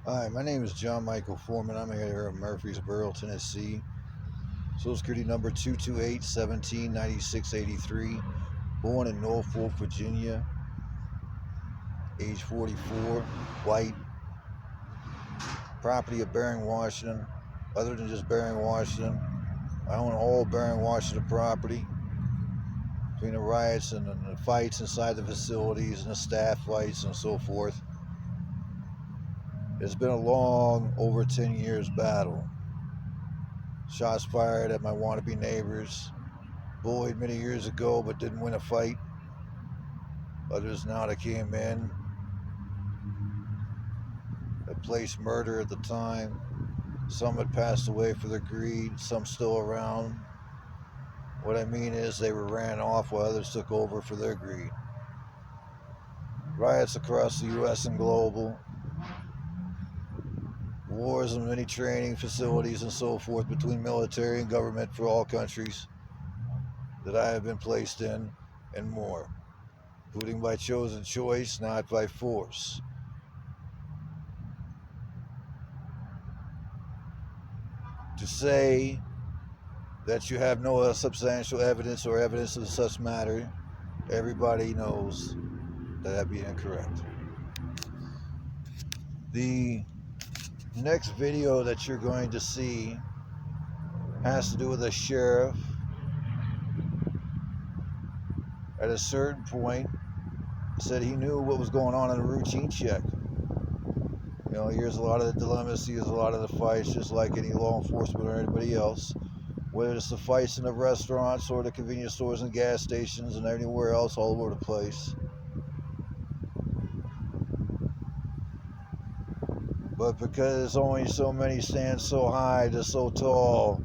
Hi, my name is John Michael Foreman. I'm here in Murfreesboro, Tennessee. Social Security number 228-17-9683. Born in Norfolk, Virginia. Age 44. White. Property of Bering, Washington. Other than just Bering, Washington, I own all Bering, Washington property. Between the riots and the fights inside the facilities and the staff fights and so forth, it's been a long, over 10 years battle. Shots fired at my wannabe neighbors. Bullied many years ago, but didn't win a fight. Others now that came in had placed murder at the time. Some had passed away for their greed, some still around. What I mean is they were ran off while others took over for their greed. Riots across the U.S. and global. Wars in many training facilities and so forth between military and government for all countries that I have been placed in, and more, including by chosen choice, not by force. To say that you have no substantial evidence or evidence of such matter, everybody knows that that'd be incorrect. The next video that you're going to see has to do with a sheriff at a certain point said he knew what was going on in a routine check. You know, here's a lot of the dilemmas, here's a lot of the fights, just like any law enforcement or anybody else. Whether it's the fights in the restaurants or the convenience stores and gas stations and anywhere else all over the place. But because only so many stand so high, they're so tall,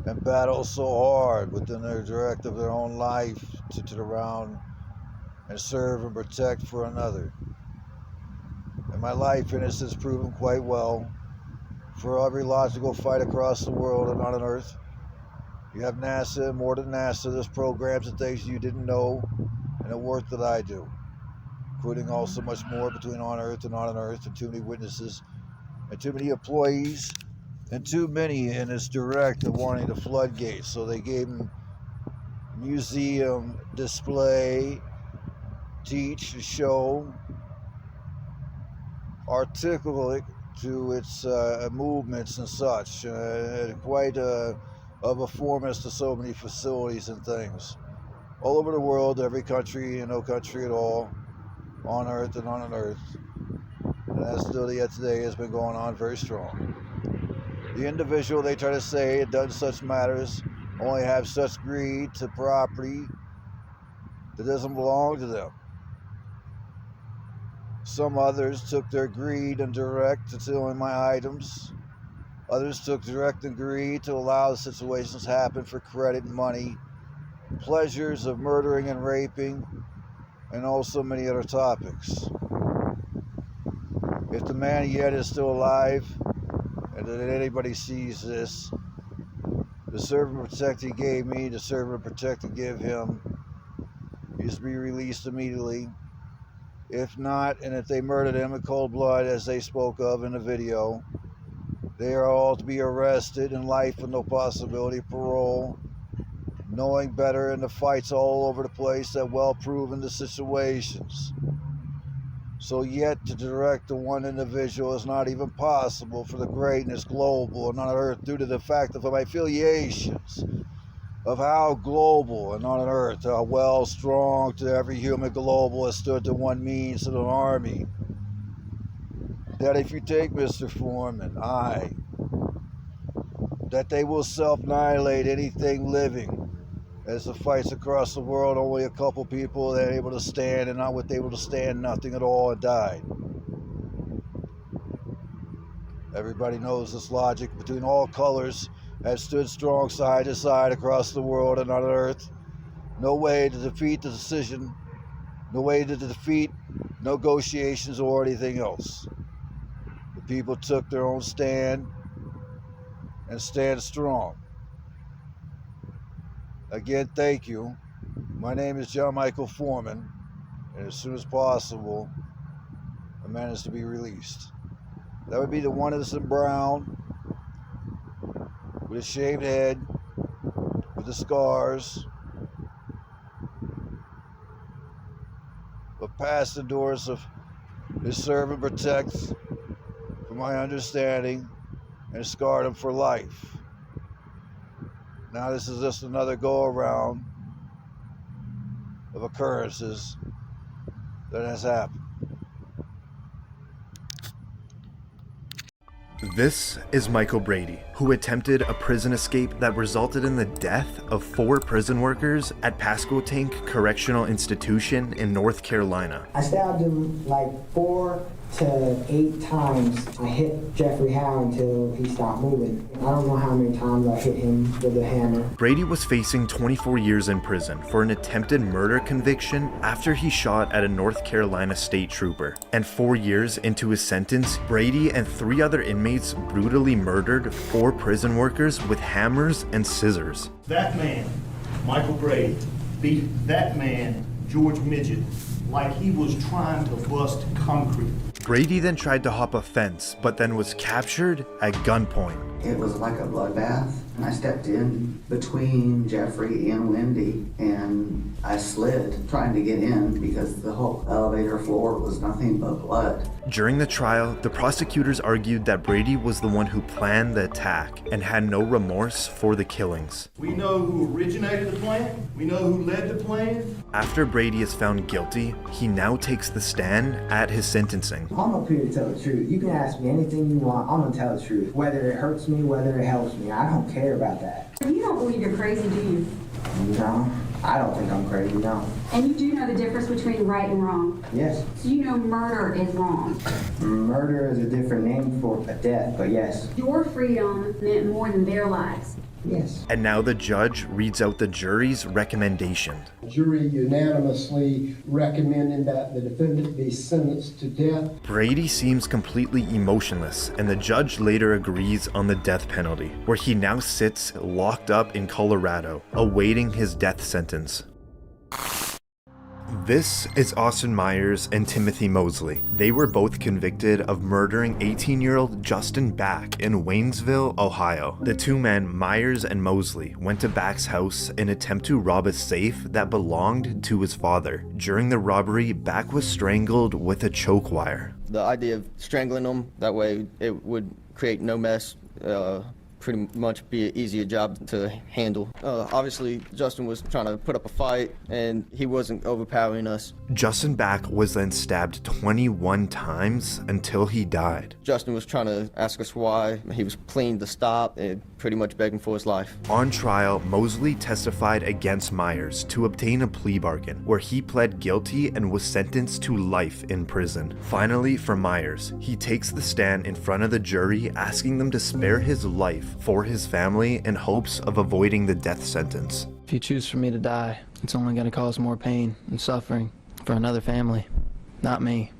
and battle so hard within their direct of their own life to turn around and serve and protect for another. And my life in this has proven quite well. For every logical fight across the world and on Earth, you have NASA, more than NASA, there's programs and things you didn't know, and the work that I do, including also much more between on Earth and on Earth, and too many witnesses, and too many employees, and too many in this direct of wanting the floodgates. So they gave them museum, display, teach, show, articulate to its movements and such. Quite of a form as to so many facilities and things. All over the world, every country and no country at all, on Earth and on Earth. And that still yet today has been going on very strong. The individual, they try to say it doesn't such matters, only have such greed to property that doesn't belong to them. Some others took their greed and direct to stealing my items. Others took direct and greed to allow the situations happen for credit and money, pleasures of murdering and raping, and also many other topics. If the man yet is still alive, and that anybody sees this, the serve and protect he gave me, the serve and protect to give him, is to be released immediately. If not, and if they murdered him in cold blood, as they spoke of in the video, they are all to be arrested in life with no possibility of parole, knowing better in the fights all over the place that well proven the situations. So yet to direct the one individual is not even possible for the greatness global and on Earth due to the fact of my affiliations of how global and on Earth, how well strong to every human global has stood to one means of an army. That if you take Mr. Foreman, that they will self-annihilate anything living. As the fights across the world, only a couple people that are able to stand and not able to stand nothing at all and died. Everybody knows this logic between all colors have stood strong side to side across the world and on Earth. No way to defeat the decision, no way to defeat negotiations or anything else. The people took their own stand and stand strong. Again, thank you. My name is John Michael Foreman, and as soon as possible, a man is to be released. That would be the one that's in brown, with a shaved head, with the scars. But past the doors of his serve and protect, from my understanding, and scarred him for life. Now this is just another go-around of occurrences that has happened. This is Michael Brady, who attempted a prison escape that resulted in the death of 4 prison workers at Pasquotank Correctional Institution in North Carolina. I stabbed him like 4 to 8 times. I hit Jeffrey Howe until he stopped moving. I don't know how many times I hit him with a hammer. Brady was facing 24 years in prison for an attempted murder conviction after he shot at a North Carolina state trooper. And 4 years into his sentence, Brady and 3 other inmates brutally murdered 4 prison workers with hammers and scissors. That man, Michael Brady, beat that man, George Midget, like he was trying to bust concrete. Brady then tried to hop a fence, but then was captured at gunpoint. It was like a bloodbath. I stepped in between Jeffrey and Wendy, and I slid trying to get in because the whole elevator floor was nothing but blood. During the trial, the prosecutors argued that Brady was the one who planned the attack and had no remorse for the killings. We know who originated the plan. We know who led the plan. After Brady is found guilty, he now takes the stand at his sentencing. I'm up here to tell the truth. You can ask me anything you want. I'm gonna tell the truth. Whether it hurts me, whether it helps me, I don't care about that. You don't believe you're crazy, do you? No, I don't think I'm crazy, no. And you do know the difference between right and wrong? Yes. So you know murder is wrong. Murder is a different name for a death, but yes. Your freedom meant more than their lives. Yes. And now the judge reads out the jury's recommendation. The jury unanimously recommended that the defendant be sentenced to death. Brady seems completely emotionless, and the judge later agrees on the death penalty, where he now sits locked up in Colorado, awaiting his death sentence. This is Austin Myers and Timothy Mosley. They were both convicted of murdering 18-year-old Justin Back in Waynesville, Ohio. The 2 men, Myers and Mosley, went to Back's house in an attempt to rob a safe that belonged to his father. During the robbery, Back was strangled with a choke wire. The idea of strangling them, that way it would create no mess, pretty much be an easier job to handle. Obviously, Justin was trying to put up a fight, and he wasn't overpowering us. Justin Back was then stabbed 21 times until he died. Justin was trying to ask us why. He was pleading to stop and pretty much begging for his life. On trial, Mosley testified against Myers to obtain a plea bargain, where he pled guilty and was sentenced to life in prison. Finally, for Myers, he takes the stand in front of the jury, asking them to spare his life for his family in hopes of avoiding the death sentence. If you choose for me to die, it's only going to cause more pain and suffering for another family, not me.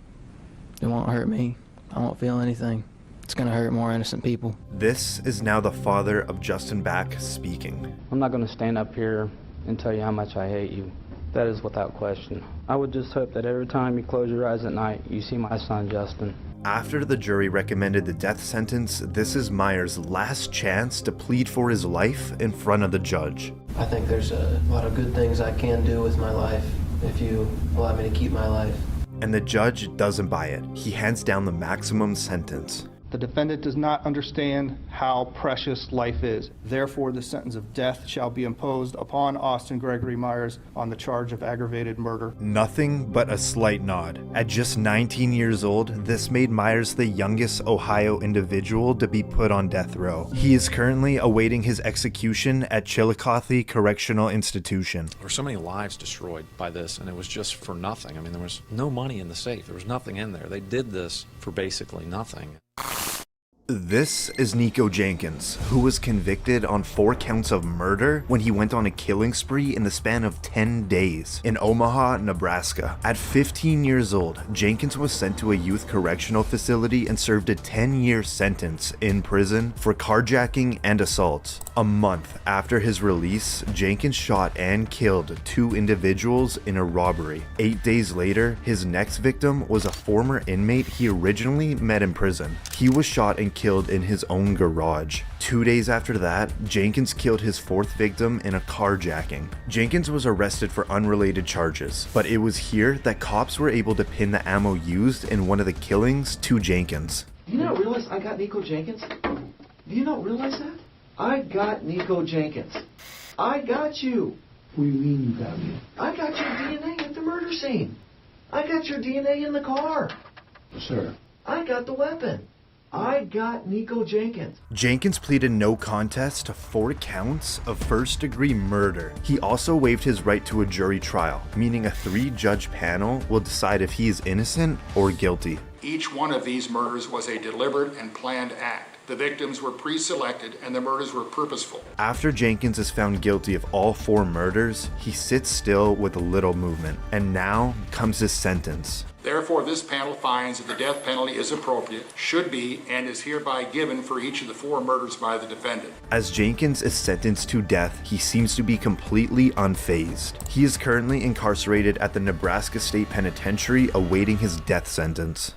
It won't hurt me. I won't feel anything. It's going to hurt more innocent people. This is now the father of Justin Back speaking. I'm not going to stand up here and tell you how much I hate you. That is without question. I would just hope that every time you close your eyes at night, you see my son, Justin. After the jury recommended the death sentence, this is Myers' last chance to plead for his life in front of the judge. I think there's a lot of good things I can do with my life if you allow me to keep my life. And the judge doesn't buy it. He hands down the maximum sentence. The defendant does not understand how precious life is. Therefore, the sentence of death shall be imposed upon Austin Gregory Myers on the charge of aggravated murder. Nothing but a slight nod. At just 19 years old, this made Myers the youngest Ohio individual to be put on death row. He is currently awaiting his execution at Chillicothe Correctional Institution. There were so many lives destroyed by this, and it was just for nothing. I mean, there was no money in the safe. There was nothing in there. They did this for basically nothing. This is Nico Jenkins, who was convicted on 4 counts of murder when he went on a killing spree in the span of 10 days in Omaha, Nebraska. At 15 years old, Jenkins was sent to a youth correctional facility and served a 10-year sentence in prison for carjacking and assault. A month after his release, Jenkins shot and killed 2 individuals in a robbery. 8 days later, his next victim was a former inmate he originally met in prison. He was shot and killed in his own garage. 2 days after that, Jenkins killed his 4th victim in a carjacking. Jenkins was arrested for unrelated charges, but it was here that cops were able to pin the ammo used in one of the killings to Jenkins. Do you not realize I got Nico Jenkins? Do you not realize that? I got Nico Jenkins. I got you. What do you mean you got me? I got your DNA at the murder scene. I got your DNA in the car. Sir. I got the weapon. I got Nico Jenkins. Jenkins pleaded no contest to 4 counts of first-degree murder. He also waived his right to a jury trial, meaning a 3-judge panel will decide if he is innocent or guilty. Each one of these murders was a deliberate and planned act. The victims were pre-selected and the murders were purposeful. After Jenkins is found guilty of all 4 murders, he sits still with little movement. And now comes his sentence. Therefore, this panel finds that the death penalty is appropriate, should be, and is hereby given for each of the 4 murders by the defendant. As Jenkins is sentenced to death, he seems to be completely unfazed. He is currently incarcerated at the Nebraska State Penitentiary awaiting his death sentence.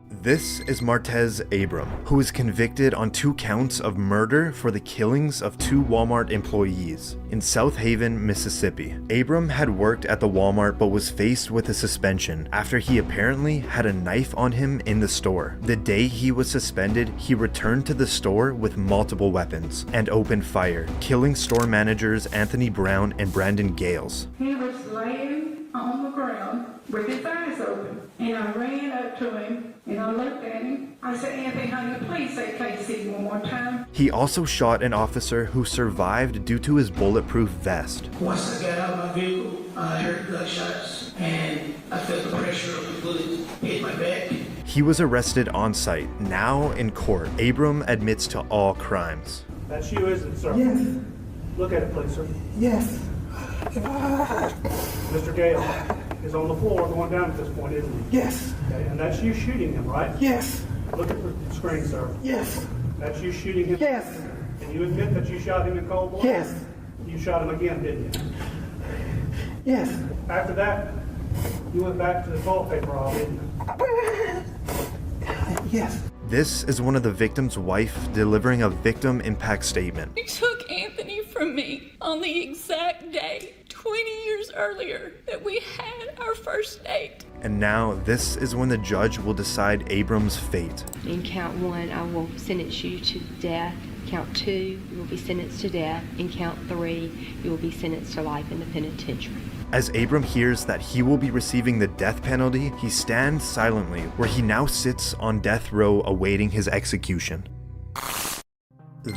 This is Martez Abram, who is convicted on 2 counts of murder for the killings of 2 Walmart employees in South Haven, Mississippi. Abram had worked at the Walmart but was faced with a suspension after he apparently had a knife on him in the store. The day he was suspended, he returned to the store with multiple weapons and opened fire, killing store managers Anthony Brown and Brandon Gales. He was laying on the ground with his eyes open, and I ran up to him and I looked at him. I said, Anthony, honey, please say KC one more time. He also shot an officer who survived due to his bulletproof vest. Once I got out of my vehicle, I heard gunshots and I felt the pressure of the bullet hit my back. He was arrested on site. Now in court, Abram admits to all crimes. That's you, isn't it, sir? Yes. Look at it, please, sir. Yes. Mr. Gale is on the floor going down at this point, isn't he? Yes. Okay, and that's you shooting him, right? Yes. Look at the screen, sir. Yes. That's you shooting him? Yes. And you admit that you shot him in cold blood? Yes. You shot him again, didn't you? Yes. After that, you went back to the toilet paper aisle, didn't you? Yes. This is one of the victim's wife delivering a victim impact statement. You took Anthony from me on the exact day 20 years earlier that we had our first date. And now this is when the judge will decide Abram's fate. In count 1, I will sentence you to death. Count 2, you will be sentenced to death. In count 3, you will be sentenced to life in the penitentiary. As Abram hears that he will be receiving the death penalty, he stands silently, where he now sits on death row awaiting his execution.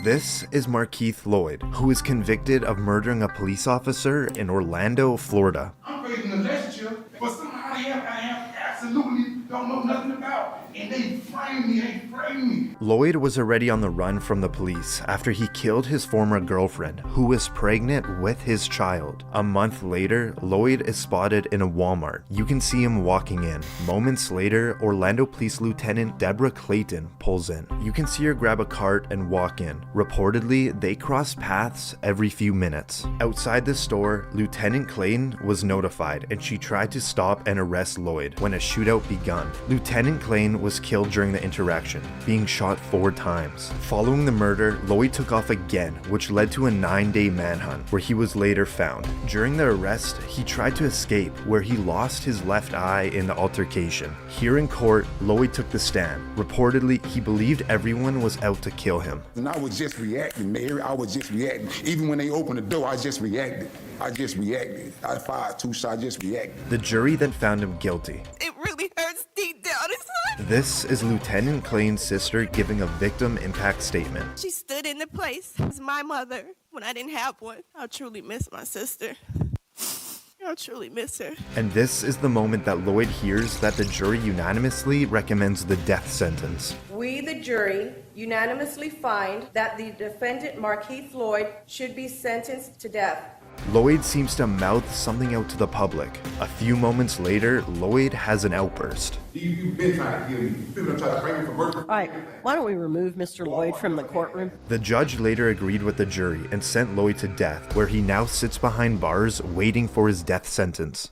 This is Markeith Lloyd, who is convicted of murdering a police officer in Orlando, Florida. I'm facing a relationship, but somehow I have absolutely don't know nothing about. And they framed me. Lloyd was already on the run from the police after he killed his former girlfriend, who was pregnant with his child. A month later, Lloyd is spotted in a Walmart. You can see him walking in. Moments later, Orlando Police Lieutenant Deborah Clayton pulls in. You can see her grab a cart and walk in. Reportedly, they cross paths every few minutes. Outside the store, Lieutenant Clayton was notified and she tried to stop and arrest Lloyd when a shootout begun. Lieutenant Clayton was killed during the interaction, being shot 4 times. Following the murder, Lloyd took off again, which led to a 9-day manhunt, where he was later found. During the arrest, he tried to escape, where he lost his left eye in the altercation. Here in court, Lloyd took the stand. Reportedly, he believed everyone was out to kill him. And I was just reacting, Mary. I was just reacting. Even when they opened the door, I just reacted. I fired 2 shots, I just reacted. The jury then found him guilty. It really hurts deep down inside. This is Lieutenant Clayton's sister giving a victim impact statement. She stood in the place as my mother when I didn't have one. I truly miss my sister. I'll truly miss her. And this is the moment that Lloyd hears that the jury unanimously recommends the death sentence. We, the jury, unanimously find that the defendant, Markeith Lloyd, should be sentenced to death. Lloyd seems to mouth something out to the public. A few moments later, Lloyd has an outburst. You've been trying to kill me. You've been trying to frame me for murder. All right, why don't we remove Mr. Lloyd from the courtroom? The judge later agreed with the jury and sent Lloyd to death, where he now sits behind bars waiting for his death sentence.